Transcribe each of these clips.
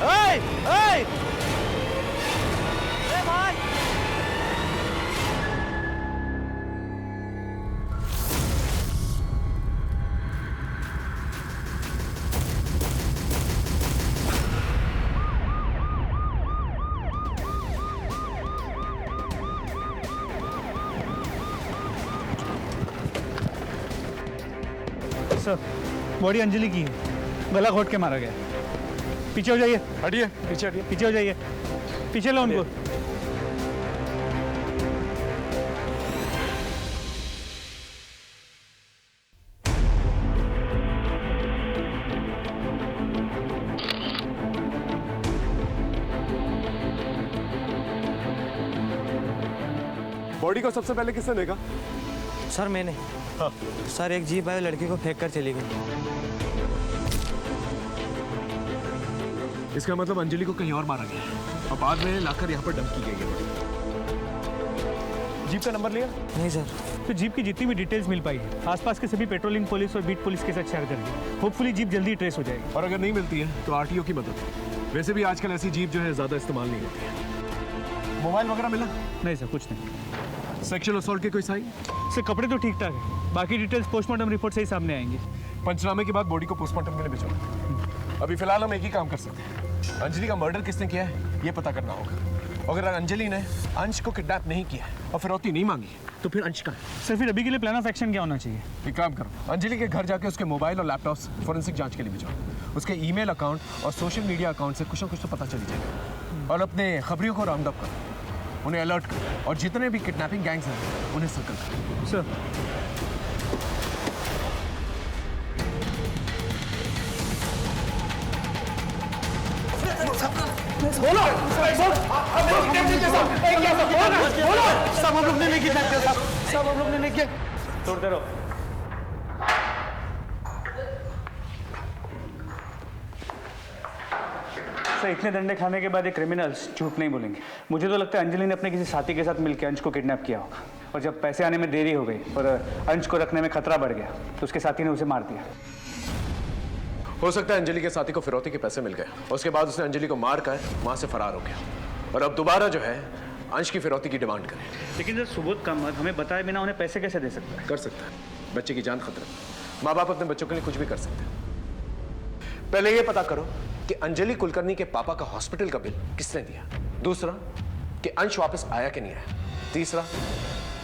ओए ओए भाई सर, बॉडी अंजलि की है, गला घोट के मारा गया। पीछे हो जाइए। हटिए, पीछे हटिए। पीछे हो जाइए, पीछे लो उनको। बॉडी को सबसे पहले किसने देखा? सर मैंने। हाँ। सर एक जीप आई लड़की को फेंक कर चली गई। इसका मतलब अंजलि को कहीं और मारा गया है और बाद में लाकर यहाँ पर डंप की गई है। जीप का नंबर लिया? नहीं सर। तो जीप की जितनी भी डिटेल्स मिल पाई है, आसपास के सभी पेट्रोलिंग पुलिस और बीट पुलिस के साथ शेयर कर दी। होपफुली जीप जल्दी ट्रेस हो जाएगी। और अगर नहीं मिलती है तो आरटीओ की मदद। वैसे भी आजकल ऐसी जीप जो है ज्यादा इस्तेमाल नहीं होती है। मोबाइल वगैरह मिला? नहीं सर, कुछ नहीं। सेक्सुअल असॉल्ट के कोई साइन? सर कपड़े तो ठीक ठाक है, बाकी डिटेल्स पोस्टमार्टम रिपोर्ट से ही सामने आएंगी। पंचनामे के बाद बॉडी को पोस्टमार्टम के लिए भिजवाना। अभी फिलहाल हम एक ही काम कर सकते हैं, अंजलि का मर्डर किसने किया है ये पता करना होगा। अगर अंजलि ने अंश को किडनैप नहीं किया और फिरौती नहीं मांगी तो फिर अंश का है। सर फिर अभी के लिए प्लान ऑफ एक्शन क्या होना चाहिए? एक काम करो, अंजलि के घर जाके उसके मोबाइल और लैपटॉप फोरेंसिक जांच के लिए भिजवाओ। उसके ईमेल अकाउंट और सोशल मीडिया अकाउंट से कुछ ना कुछ तो पता चल जाएगा। और अपने खबरियों को राउंड अप करो, उन्हें अलर्ट करो और जितने भी किडनैपिंग गैंग्स हैं उन्हें सर्कल करो। सर बोलो सब हम लोग ने नहीं किया, सब हम लोग ने नहीं किया। छोड़ते रहो। सर इतने डंडे खाने के बाद ये क्रिमिनल्स झूठ नहीं बोलेंगे। मुझे तो लगता है अंजलि ने अपने किसी साथी के साथ मिलकर अंश को किडनैप किया होगा और जब पैसे आने में देरी हो गई और अंश को रखने में खतरा बढ़ गया तो उसके साथी ने उसे मार दिया। हो सकता है अंजलि के साथी को फिरौती के पैसे मिल गए, उसके बाद उसने अंजलि को मार कर वहां से फरार हो गया और अब दोबारा जो है अंश की फिरौती की डिमांड करे। लेकिन सर सुबोध कामत हमें बताए बिना उन्हें पैसे कैसे दे सकता है? कर सकता है, बच्चे की जान खतरा। माँ बाप अपने बच्चों के लिए कुछ भी कर सकते हैं। पहले ये पता करो कि अंजलि कुलकर्णी के पापा का हॉस्पिटल का बिल किसने दिया। दूसरा कि अंश वापस आया कि नहीं आया। तीसरा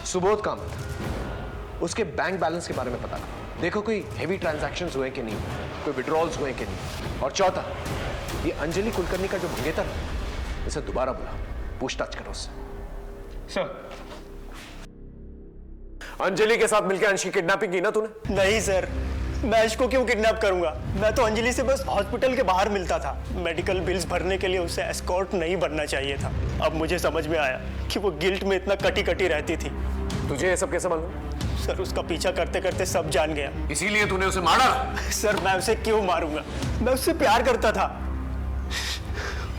सुबोध कामत उसके बैंक बैलेंस के बारे में पता करो, देखो कोई हेवी ट्रांजैक्शंस हुए कि नहीं, कोई विड्रॉल्स हुए कि नहीं। और चौथा ये अंजलि कुलकर्णी का जो मंगेतर है इसे दोबारा बुला, पूछताछ करो उससे। सर अंजलि के साथ मिलकर अंश की किडनैपिंग की ना तूने? नहीं सर, मैं अंश को क्यों किडनैप करूंगा? मैं तो अंजलि से बस हॉस्पिटल के बाहर मिलता था। मेडिकल बिल्स भरने के लिए उससे एस्कॉर्ट नहीं बनना चाहिए था। अब मुझे समझ में आया कि वो गिल्ट में इतना कटी कटी रहती थी। तुझे ये सब कैसे मालूम? सर उसका पीछा करते करते सब जान गया। इसीलिए तूने उसे मारा? सर मैं उसे क्यों मारूंगा? मैं उससे प्यार करता था।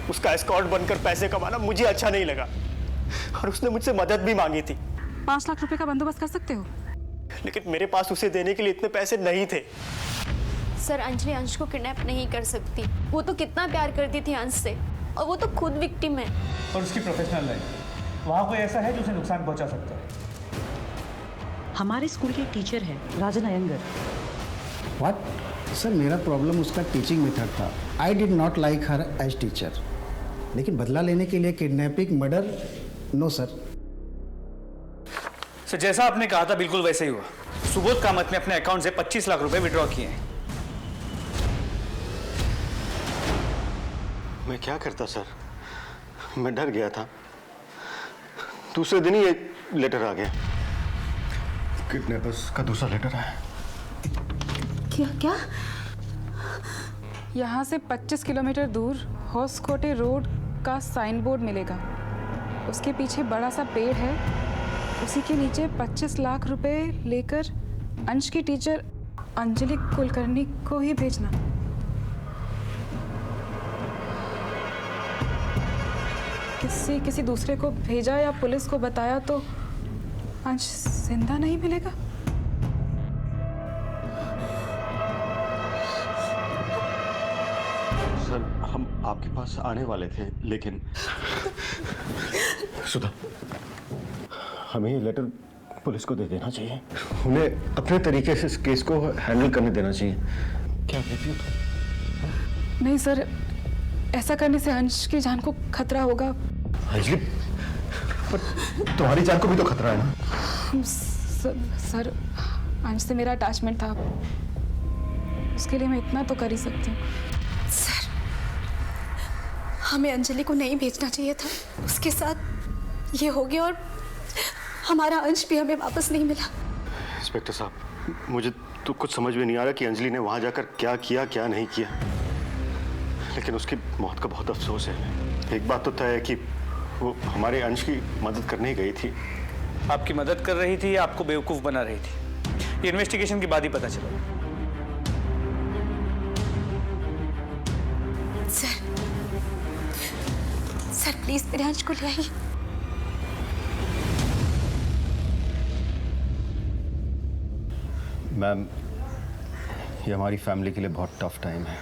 उसका एस्कॉर्ट बनकर पैसे कमाना मुझे अच्छा नहीं लगा और उसने मुझसे मदद भी मांगी थी। 5 लाख रुपए का बंदोबस्त कर सकते हो? लेकिन मेरे पास उसे देने के लिए इतने पैसे नहीं थे। सर अंजलि अंश को किडनैप नहीं कर सकती। वो तो कितना प्यार करती थी अंश से और वो तो खुद विक्टिम है। और उसकी प्रोफेशनल लाइफ वहाँ कोई ऐसा है जो उसे नुकसान पहुँचा सकता है। हमारे स्कूल के टीचर है राजन अयंगर। व्हाट? सर मेरा प्रॉब्लम उसका टीचिंग मेथड था। I did not like her as teacher. लेकिन बदला लेने के लिए kidnapping, murder, no sir. Sir जैसा आपने कहा था बिल्कुल वैसे ही हुआ। सुबोध कामत ने अपने अकाउंट से 25 लाख रुपए विड्रॉ किए हैं। मैं क्या करता सर, मैं डर गया था। दूसरे दिन ही एक लेटर आ गया। किडनैपर्स का दूसरा लेटर आया। क्या क्या? यहाँ से 25 किलोमीटर दूर होसकोटे रोड का साइन बोर्ड मिलेगा। उसके पीछे बड़ा सा पेड़ है, उसी के नीचे 25 लाख रुपए लेकर अंश की टीचर अंजलि कुलकर्णी को ही भेजना। किसी दूसरे को भेजा या पुलिस को बताया तो अंश जिंदा नहीं मिलेगा। सर आपके पास आने वाले थे, लेकिन सुधा, हमें ये लेटर पुलिस को दे देना चाहिए। उन्हें अपने तरीके से इस केस को हैंडल करने देना चाहिए। क्या कहती हो तुम? नहीं सर, ऐसा करने से अंश की जान को खतरा होगा। अंजलि, पर तुम्हारी जान को भी तो खतरा है ना। सर, अंश से मेरा अटैचमेंट था, उसके लिए मैं इतना तो कर ही सकती हूँ। सर, हमें अंजलि को नहीं भेजना चाहिए था। उसके साथ ये हो गया और हमारा अंश भी हमें वापस नहीं मिला। इंस्पेक्टर साहब, मुझे तो कुछ समझ में नहीं आ रहा कि अंजलि ने वहां जाकर क्या किया क्या नहीं किया, लेकिन उसकी मौत का बहुत अफसोस है। एक बात तो तय है कि वो हमारे अंश की मदद करने ही गई थी। आपकी मदद कर रही थी या आपको बेवकूफ़ बना रही थी, ये इन्वेस्टिगेशन के बाद ही पता चला। सर प्लीज मेरे अंश को ले आइए। मैम, ये हमारी फैमिली के लिए बहुत टफ टाइम है,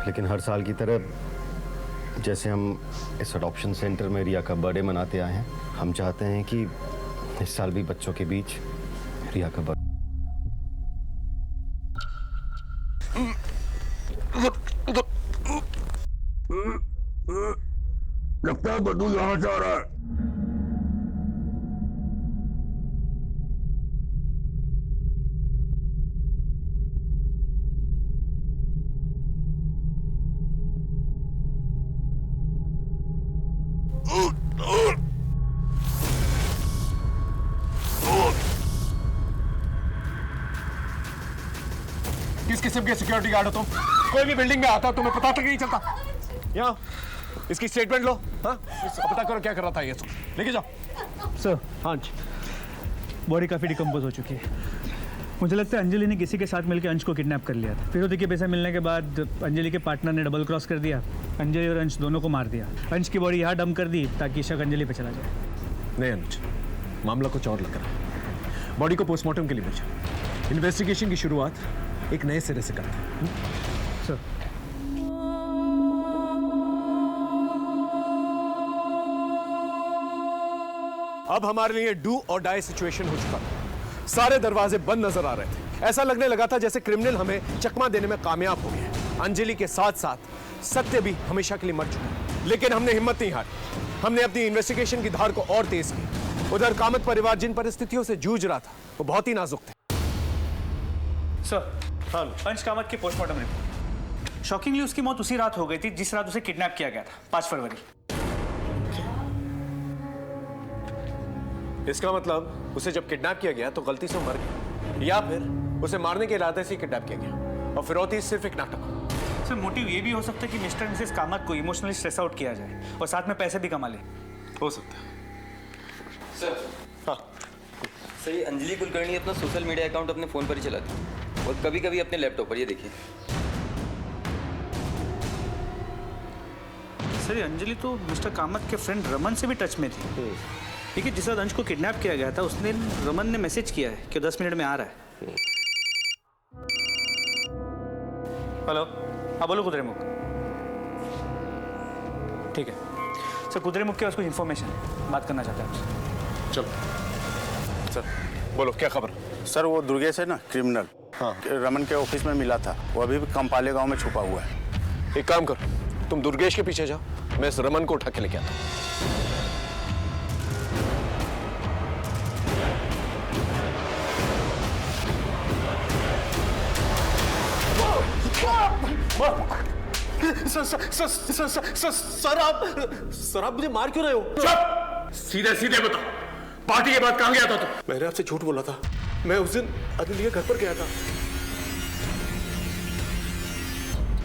लेकिन हर साल की तरह जैसे हम इस अडॉप्शन सेंटर में रिया का बर्थडे मनाते आए हैं, हम चाहते हैं कि इस साल भी बच्चों के बीच रिया का बर्थडे। लगता है बड्डू यहाँ से आ रहा है। किस किस्म के सिक्योरिटी गार्ड हो तुम? कोई भी बिल्डिंग में आता तुम्हें पता तक नहीं चलता। यहाँ इसकी स्टेटमेंट लो। हाँ, पता करो क्या कर रहा था ये। लेके जाओ। सर, हाँ जी, बॉडी काफ़ी डिकम्पोज हो चुकी है। मुझे लगता है अंजलि ने किसी के साथ मिलकर अंश को किडनैप कर लिया था। फिरौती के पैसे मिलने के बाद अंजलि के पार्टनर ने डबल क्रॉस कर दिया, अंजलि और अंश दोनों को मार दिया। अंश की बॉडी यहाँ डंप कर दी ताकि शक अंजलि पे चला जाए। नहीं अनुज, मामला कुछ और लग रहा है। बॉडी को पोस्टमार्टम के लिए भेजा। इन्वेस्टिगेशन की शुरुआत एक नए सिरे से करते हैं। सर, अब हमारे लिए डू और डाई सिचुएशन हो चुका था। सारे दरवाजे बंद नजर आ रहे थे। ऐसा लगने लगा था जैसे क्रिमिनल हमें चकमा देने में कामयाब हो गए। अंजलि के साथ साथ सत्य भी हमेशा के लिए मर चुका है। लेकिन हमने हिम्मत नहीं हारी। हमने अपनी इन्वेस्टिगेशन की धार को और तेज की। उधर कामत परिवार जिन परिस्थितियों से जूझ रहा था वो बहुत ही नाजुक थे। सर, हाँ, अंश कामत की पोस्टमार्टम रिपोर्ट। शॉकिंगली उसकी मौत उसी रात हो गई थी जिस रात उसे किडनैप किया गया था, 5 फरवरी। इसका मतलब उसे जब किडनैप किया गया तो गलती से मर गया, या फिर उसे मारने के इरादे से किडनैप किया गया और फिरौती सिर्फ एक नाटक। सर, मोटिव ये भी हो सकता है कि मिस्टर मिसेस कामत को इमोशनली स्ट्रेस आउट किया जाए और साथ में पैसे भी कमा ले। हो सकता है। सर, हाँ सर, ये अंजलि कुलकर्णी अपना सोशल मीडिया अकाउंट अपने फ़ोन पर ही चलाती है और कभी कभी अपने लैपटॉप पर। ये देखिए सर, ये अंजलि तो मिस्टर कामत के फ्रेंड रमन से भी टच में थी। देखिए, जिस वक्त अंश को किडनैप किया गया था उसने रमन ने मैसेज किया है कि 10 मिनट में आ रहा है। हेलो, हाँ बोलो कुदरेमुख। ठीक है सर, कुदरेमुख के पास कुछ इन्फॉर्मेशन है, बात करना चाहते हैं आपसे। चलो सर, बोलो क्या खबर? सर, वो दुर्गेश है ना, क्रिमिनल, हाँ, रमन के ऑफिस में मिला था। वो अभी भी कंपाले गांव में छुपा हुआ है। एक काम कर, तुम दुर्गेश के पीछे जाओ, मैं इस रमन को उठा के लेके आता हूँ। सर आप मुझे मार क्यों रहे हो? चुप! सीधे सीधे बता, पार्टी के बाद कहां गया था तू? मैंने आपसे झूठ बोला था। मैं उस दिन अंजलि के घर पर गया था।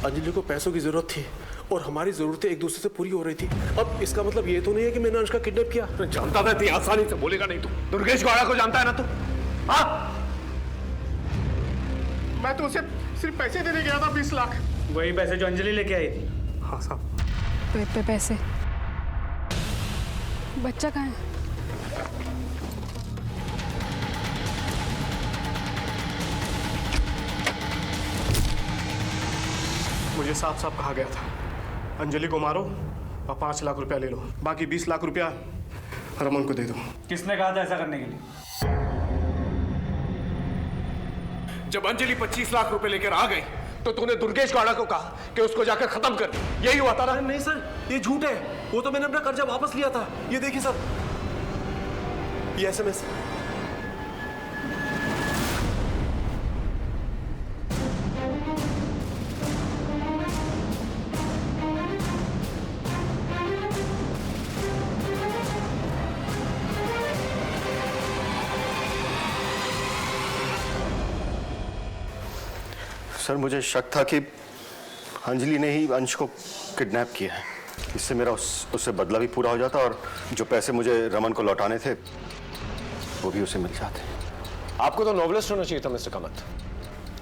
अंजलि को पैसों की जरूरत थी और हमारी जरूरतें एक दूसरे से पूरी हो रही थी। अब इसका मतलब ये तो नहीं है कि मैंने अंश का किडनैप किया। जानता था इतनी आसानी से बोलेगा नहीं तू। दुर्गेश गौड़ा को जानता है ना तू? हाँ, मैं तो उसे सिर्फ पैसे देने गया था, 20 लाख। वही पैसे जो अंजलि लेके आई थी। हाँ साहब। पैसे? बच्चा कहाँ है? मुझे साफ साफ कहा गया था अंजलि को मारो और 5 लाख रुपया ले लो, बाकी 20 लाख रुपया रमन को दे दो। किसने कहा था ऐसा करने के लिए? जब अंजलि 25 लाख रुपए लेकर आ गई तो तूने दुर्गेश गौड़ा को कहा कि उसको जाकर खत्म कर। यही हुआ था ना? नहीं सर, ये झूठ है। वो तो मैंने अपना कर्जा वापस लिया था। ये देखिए सर, ये SMS। सर मुझे शक था कि अंजलि ने ही अंश को किडनैप किया है। इससे मेरा उससे बदला भी पूरा हो जाता और जो पैसे मुझे रमन को लौटाने थे वो भी उसे मिल जाते। आपको तो नॉवलिस्ट होना चाहिए था मिस्टर कामत।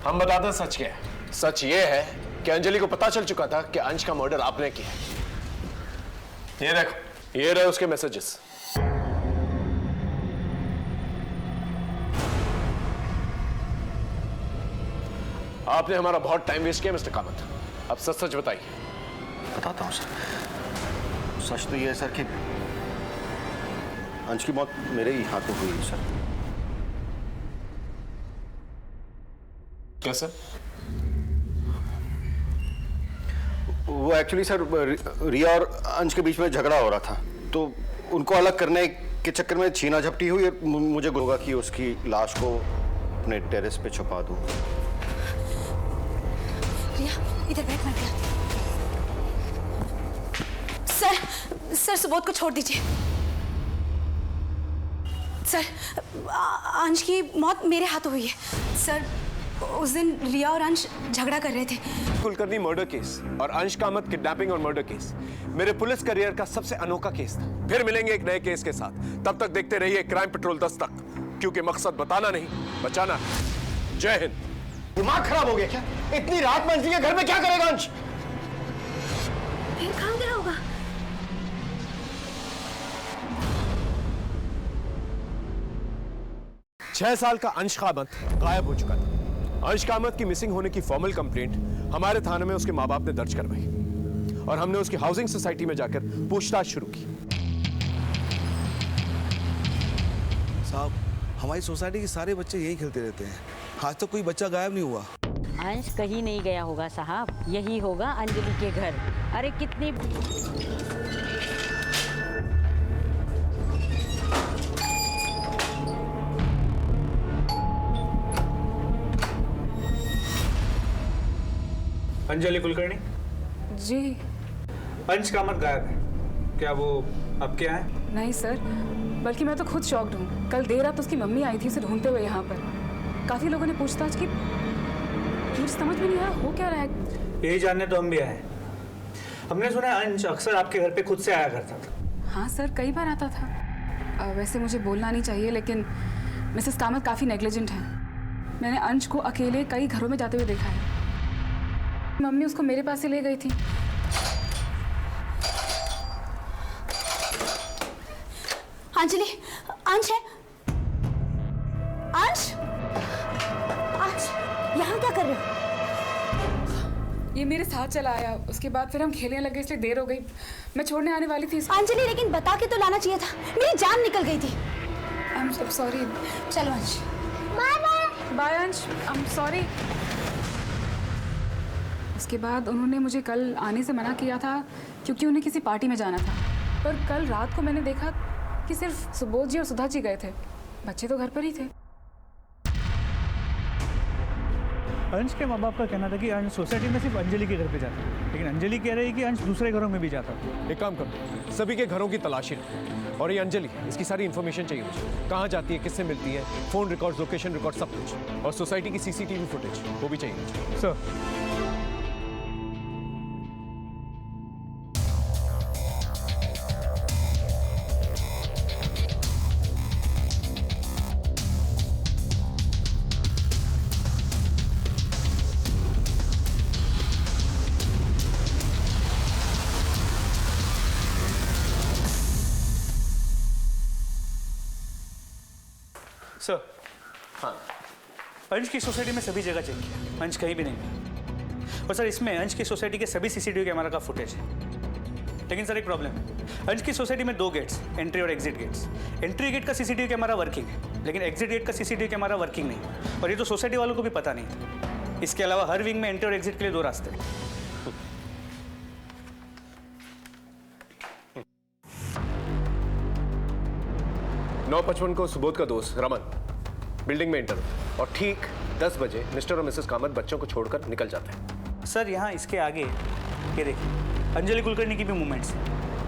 हम बताते हैं सच क्या है। सच ये है कि अंजलि को पता चल चुका था कि अंश का मर्डर आपने किया। ये देखो, ये रहे उसके मैसेजेस। आपने हमारा बहुत टाइम वेस्ट किया मिस्टर कामत। अब सच सच बताइए। बताता हूँ सर। सच तो ये है सर कि अंश की मौत मेरे ही हाथों हुई है सर। कैसे? वो एक्चुअली सर रिया और अंश के बीच में झगड़ा हो रहा था, तो उनको अलग करने के चक्कर में छीना झपटी हुई। मुझे होगा कि उसकी लाश को अपने टेरेस पे छुपा दूं। रिया, इधर बैठ, मैं आती हूँ। सर सुबोध को छोड़ दीजिए। सर, अंश की मौत मेरे हाथों हुई है। सर, उस दिन रिया और अंश झगड़ा कर रहे थे। कुलकर्णी मर्डर केस और अंश कामत किडनैपिंग और मर्डर केस मेरे पुलिस करियर का सबसे अनोखा केस था। फिर मिलेंगे एक नए केस के साथ। तब तक देखते रहिए क्राइम पेट्रोल 10 तक, क्योंकि मकसद बताना नहीं, बचाना है। जय हिंद। दिमाग खराब हो गया क्या? इतनी रात में अंजलि के घर में क्या करेगा अंश? फिर कहाँ गया होगा? छह साल का अंश कामत गायब हो चुका था। अंश कामत की मिसिंग होने की फॉर्मल कंप्लेंट हमारे थाने में उसके माँ बाप ने दर्ज करवाई और हमने उसकी हाउसिंग सोसाइटी में जाकर पूछताछ शुरू की। साहब, हमारी सोसाइटी के सारे बच्चे यही खेलते रहते हैं। आज तक कोई बच्चा गायब नहीं हुआ। अंश कहीं नहीं गया होगा साहब, यही होगा अंजलि के घर। अरे कितनी अंजलि कुलकर्णी जी। अंश कामत गायब है, क्या वो अब क्या है? नहीं सर, बल्कि मैं तो खुद शॉक्ड हूँ। कल देर रात उसकी मम्मी आई थी उसे ढूंढते हुए यहाँ पर। काफी लोगों ने पूछताछ की, मुझे समझ में नहीं आया हो क्या रहा है। यही जानने तो हम भी आए। हमने सुना अंश अक्सर आपके घर पे खुद से आया करता था। हाँ सर, कई बार आता था। वैसे मुझे बोलना नहीं चाहिए, लेकिन मिसेस कामत काफी नेग्लिजेंट है। मैंने अंश को अकेले कई घरों में जाते हुए देखा है। मम्मी उसको मेरे पास से ले गई थी। अंजलि, अंश है। अंश, अंश, यहाँ क्या कर रहे हो? ये मेरे साथ चला आया, उसके बाद फिर हम खेलने लगे, इसलिए देर हो गई। मैं छोड़ने आने वाली थी इसको। अंजलि, लेकिन बता के तो लाना चाहिए था, मेरी जान निकल गई थी। I am sorry. चलो अंश। बाय अंश, आई एम सॉरी। उसके बाद उन्होंने मुझे कल आने से मना किया था क्योंकि उन्हें किसी पार्टी में जाना था। पर कल रात को मैंने देखा कि सिर्फ सुबोध जी और सुधा जी गए थे, बच्चे तो घर पर ही थे। अंश के माँ बाप का कहना था कि अंश सोसाइटी में सिर्फ अंजलि के घर पे जाता है, लेकिन अंजलि कह रही है कि अंश दूसरे घरों में भी जाता है। एक काम करो, सभी के घरों की तलाशी लो। और ये अंजलि, इसकी सारी इंफॉर्मेशन चाहिए मुझे। कहाँ जाती है, किससे मिलती है, फोन रिकॉर्ड, लोकेशन रिकॉर्ड, सब कुछ। और सोसाइटी की CCTV फुटेज वो भी चाहिए मुझे। सर, हाँ, अंश की सोसाइटी में सभी जगह चेक किया, अंश कहीं भी नहीं मिला। और सर इसमें अंश की सोसाइटी के सभी सीसीटीवी कैमरा का फुटेज है। लेकिन सर एक प्रॉब्लम है, अंश की सोसाइटी में 2 गेट्स, एंट्री और एग्जिट गेट्स। एंट्री गेट का सीसीटीवी कैमरा वर्किंग है, लेकिन एग्जिट गेट का सीसीटीवी कैमरा वर्किंग नहीं है, और ये तो सोसाइटी वालों को भी पता नहीं था। इसके अलावा हर विंग में एंट्री और एग्जिट के लिए 2 रास्ते हैं। 9:55 को सुबोध का दोस्त रमन बिल्डिंग में एंटर होता और ठीक 10 बजे मिस्टर और मिसेस कामत बच्चों को छोड़कर निकल जाते हैं। सर यहाँ इसके आगे ये देखिए, अंजलि कुलकर्णी की भी मूवमेंट्स हैं।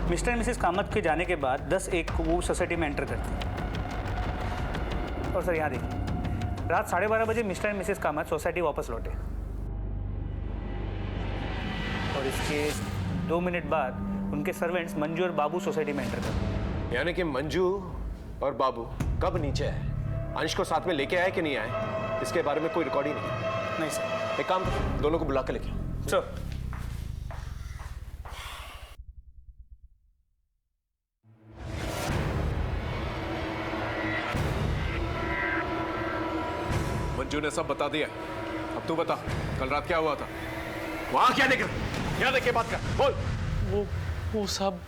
मिस्टर एंड मिसेस कामत के जाने के बाद 10:01 को वो सोसाइटी में एंटर करते हैं। और सर यहाँ देखिए, रात 12:30 बजे mister and Mrs Kamat society वापस लौटे, और इसके 2 मिनट बाद उनके सर्वेंट्स मंजू और बाबू सोसाइटी में एंटर करते हैं। यानी कि मंजू और बाबू कब नीचे है, अंश को साथ में लेके आए कि नहीं आए, इसके बारे में कोई रिकॉर्ड ही नहीं। नहीं सर। एक काम करो, दोनों को बुला के लेके आओ। सर मंजू ने सब बता दिया, अब तू बता कल रात क्या हुआ था, वहां क्या देख रहा, क्या देख के बात कर, बोल। वो साहब,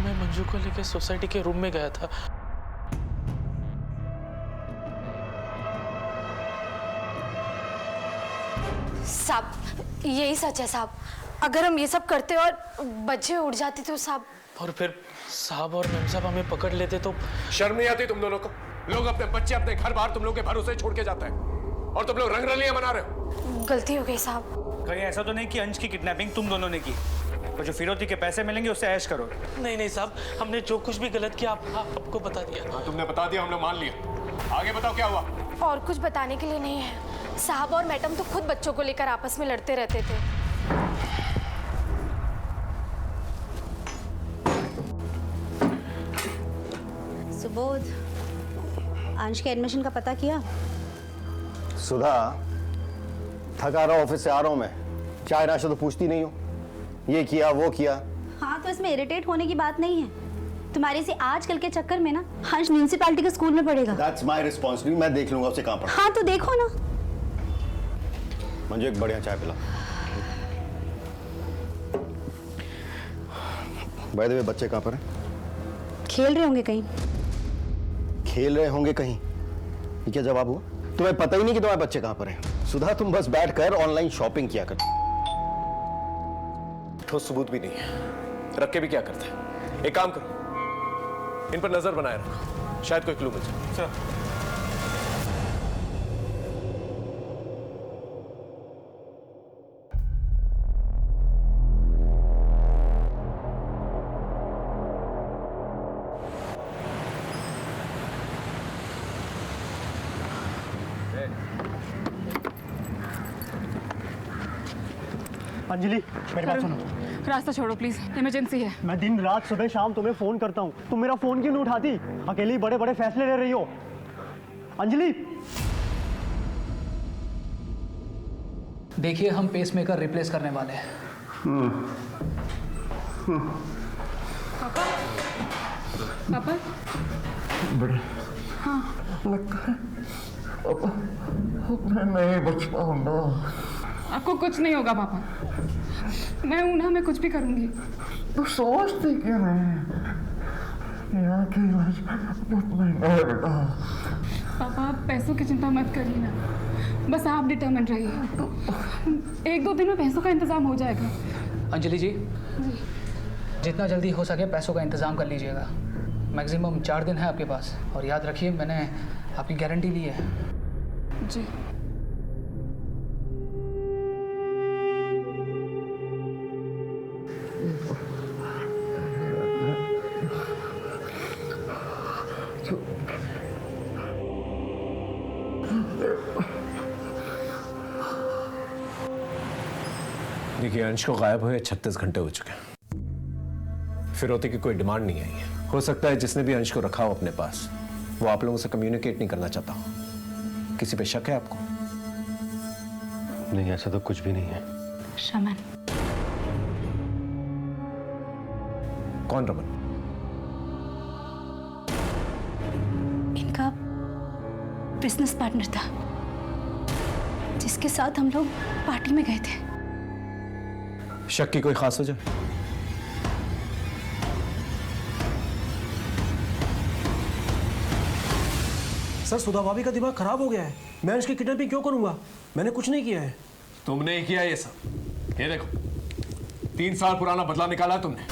मैं मंजू को लेके सोसाइटी के रूम में गया था। साहब यही सच है साहब, अगर हम ये सब करते और बच्चे उड़ जाते तो साहब। और फिर साहब और मैम साहब हमें पकड़ लेते तो। शर्म नहीं आती तुम दोनों को? लोग अपने बच्चे अपने घर बाहर तुम लोग के भरोसे छोड़ के जाते हैं और तुम लोग रंगरलियां मना रहे हो। गलती हो गई साहब। कहीं ऐसा तो नहीं कि अंश की किडनैपिंग तुम दोनों ने की, और जो फिरौती के पैसे मिलेंगे उससे ऐश करो? नहीं नहीं साहब, हमने जो कुछ भी गलत किया आपको बता दिया। हाँ, तुमने बता दिया, हमने मान लिया। आगे बताओ क्या हुआ। और कुछ बताने के लिए नहीं है साहब, और मैडम तो खुद बच्चों को लेकर आपस में लड़ते रहते थे। सुबोध, अंश के एडमिशन का पता किया? सुधा, थका रहा ऑफिस से आ रहा हूं मैं, चाय नाश्ता तो पूछती नहीं हो, ये किया वो किया। हाँ तो इसमें इरिटेट होने की बात नहीं है। तुम्हारी सी आजकल के चक्कर में ना अंश म्यूनिसिपैलिटी के स्कूल में पढ़ेगा। That's my responsibility, मैं देख लूंगा उसे कहाँ पढ़ा। हाँ तो देखो ना। मंजू एक बढ़िया चाय पिला। बाय द वे बच्चे कहाँ पर हैं? खेल रहे होंगे कहीं। खेल रहे होंगे कहीं, ये क्या जवाब हुआ? तुम्हें पता ही नहीं कि तुम्हारे बच्चे कहाँ पर हैं। सुधा तुम बस बैठकर ऑनलाइन शॉपिंग किया कर। ठोस सबूत भी नहीं है, रख के भी क्या करते हैं। एक काम करो, इन पर नजर बनाए रखो, शायद कोई क्लू मिल जाए। सर अंजलि मेरी बात सुनो। रास्ता छोड़ो प्लीज, इमरजेंसी है। मैं दिन रात सुबह शाम तुम्हें फोन करता हूँ, तुम मेरा फोन क्यों नहीं उठाती? अकेली बड़े बड़े फैसले ले रही हो अंजलि। देखिए, हम पेसमेकर रिप्लेस करने वाले हैं। पापा बड़े हाँ लगता है मैं नहीं बच पाऊंगा। आपको कुछ नहीं होगा पापा, मैं हूं ना, मैं कुछ भी करूंगी। तो सोचती क्यों नहीं? यहाँ की इलाज बहुत महंगा है बेटा। पापा आप पैसों की चिंता मत करिए ना, बस आप डिटर्मिन रहिए। 1-2 दिन में पैसों का इंतजाम हो जाएगा। अंजलि जी, जितना जल्दी हो सके पैसों का इंतजाम कर लीजिएगा। मैक्सिमम 4 दिन है आपके पास, और याद रखिए मैंने आपकी गारंटी ली है। जी देखिए, अंश को गायब हुए 36 घंटे हो चुके हैं। फिरौती की कोई डिमांड नहीं आई है। हो सकता है जिसने भी अंश को रखा हो अपने पास, वो आप लोगों से कम्युनिकेट नहीं करना चाहता हो। किसी पे शक है आपको? नहीं, ऐसा तो कुछ भी नहीं है। रमन। कौन रमन? इनका बिजनेस पार्टनर था, जिसके साथ हम लोग पार्टी में गए थे। शक की कोई खास वजह? सर सुधा भाभी का दिमाग खराब हो गया है। मैं अंश की किडनैपिंग क्यों करूंगा? मैंने कुछ नहीं किया है। तुमने ही किया ये सब। ये देखो, 3 साल पुराना बदला निकाला तुमने।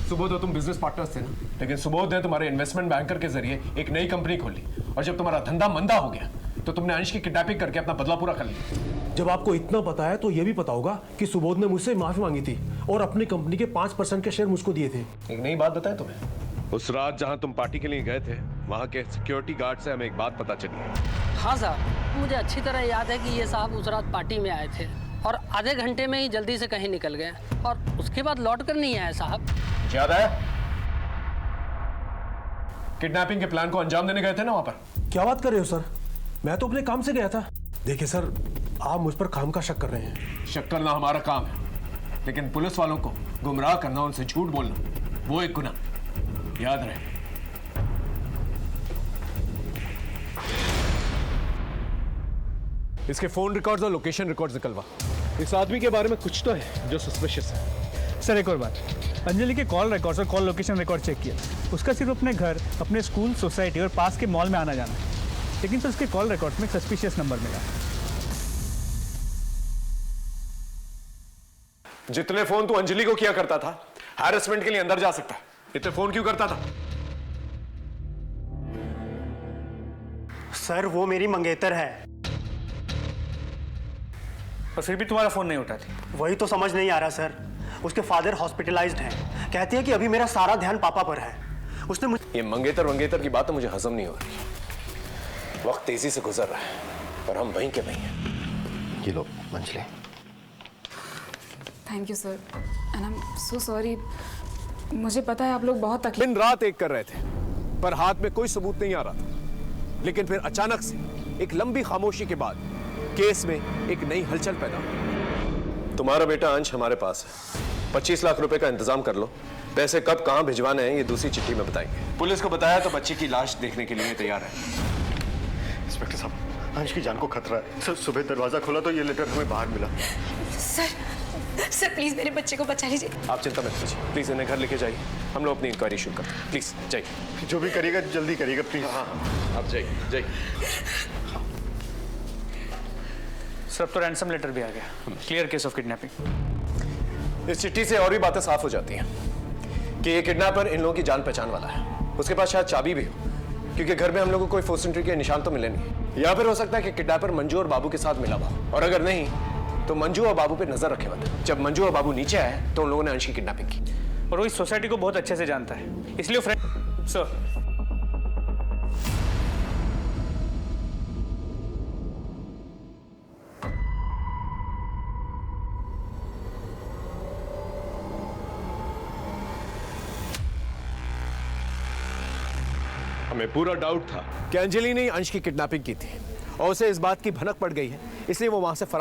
सुबोध तो तुम बिजनेस पार्टनर्स थे ना, लेकिन सुबोध ने तुम्हारे इन्वेस्टमेंट बैंकर के जरिए एक नई कंपनी खोली, और जब तुम्हारा धंधा मंदा हो गया तो तुमने अंश की किडनैपिंग करके अपना बदला पूरा कर लिया। जब आपको इतना पता है तो यह भी पता होगा कि सुबोध ने मुझसे माफी मांगी थी और अपनी कंपनी के 5% के शेयर मुझको दिए थे। एक नई बात बताएं तुम्हें, उस रात जहां तुम पार्टी के लिए गए थे, वहां के सिक्योरिटी गार्ड से हमें एक बात पता चली है। हाँ साहब, मुझे अच्छी तरह याद है कि ये साहब उस रात पार्टी में आए थे और आधे घंटे में ही जल्दी से कहीं निकल गए और उसके बाद लौट कर नहीं आए साहब। याद है? किडनैपिंग के प्लान को अंजाम देने गए थे ना वहां पर। क्या बात कर रहे हो सर? मैं तो अपने काम से गया था। देखिए सर, आप मुझ पर काम का शक कर रहे हैं। शक करना हमारा काम है, लेकिन पुलिस वालों को गुमराह करना, उनसे झूठ बोलना, वो एक गुनाह। याद रहे। इसके फोन रिकॉर्ड्स और लोकेशन रिकॉर्ड्स निकलवा। इस आदमी के बारे में कुछ तो है जो सस्पिशियस है। सर एक और बात, अंजलि के कॉल रिकॉर्ड्स और कॉल लोकेशन रिकॉर्ड चेक किया। उसका सिर्फ अपने घर, अपने स्कूल, सोसाइटी और पास के मॉल में आना जाना है, लेकिन सर उसके कॉल रिकॉर्ड में सस्पिशियस नंबर मिला। जितने फोन तू अंजलि को किया करता था, हैरेसमेंट के लिए अंदर जा सकता है, इतने फोन क्यों करता था? सर वो मेरी मंगेतर है। और फिर भी तुम्हारा फोन नहीं उठाती। वही तो समझ नहीं आ रहा सर। उसके फादर हॉस्पिटलाइज्ड हैं। कहती है कि अभी मेरा सारा ध्यान पापा पर है। उसने मुझे ये मंगेतर की बात तो मुझे हजम नहीं हो रही। वक्त तेजी से गुजर रहा है पर हम वहीं के वहीं हैं। ये लो Anjali. Thank you sir, and I am so sorry. मुझे पता है आप लोग बहुत तकलीफ दिन रात एक कर रहे थे पर हाथ में कोई सबूत नहीं आ रहा था, लेकिन फिर अचानक से एक लंबी खामोशी के बाद केस में एक नई हलचल पैदा हुई। तुम्हारा बेटा अंश हमारे पास है। 25 लाख रुपए का इंतजाम कर लो। पैसे कब कहां भिजवाने हैं ये दूसरी चिट्ठी में बताएंगे। पुलिस को बताया तो बच्ची की लाश देखने के लिए तैयार है। इंस्पेक्टर साहब, अंश की जान को खतरा है। सर सुबह दरवाजा खोला तो ये लेटर हमें बाहर मिला। सर प्लीज मेरे बच्चे को बचा लीजिए। आप चिंता मत कीजिए, प्लीज इन्हें घर लेके जाइए। हम लोग अपनी इंक्वायरी शुरू करते हैं। प्लीज जाइए। जो भी करिएगा जल्दी करिएगा प्लीज। हाँ आप जाइए। सर तो रैंसम लेटर भी आ गया। Clear case of kidnapping. इस चिट्ठी से और भी बातें साफ हो जाती हैं कि ये किडनैपर इन लोगों की जान पहचान वाला है। उसके पास शायद चाबी भी हो, क्योंकि घर में हम लोगों को कोई फोर्स एंट्री के निशान तो मिले नहीं। या फिर हो सकता है कि किडनैपर मंजू और बाबू के साथ मिला हुआ, और अगर नहीं तो मंजू और बाबू पे नजर रखे हुए थे। जब मंजू और बाबू नीचे आए तो उन लोगों ने अंश की किडनैपिंग की। और वो इस सोसाइटी को बहुत अच्छे से जानता है, इसलिए फ्रेंड सर हमें पूरा डाउट था कि अंजलि ने अंश की किडनैपिंग की थी और उसे इस बात की भनक पड़ गई है, इसलिए वो वहां से फरार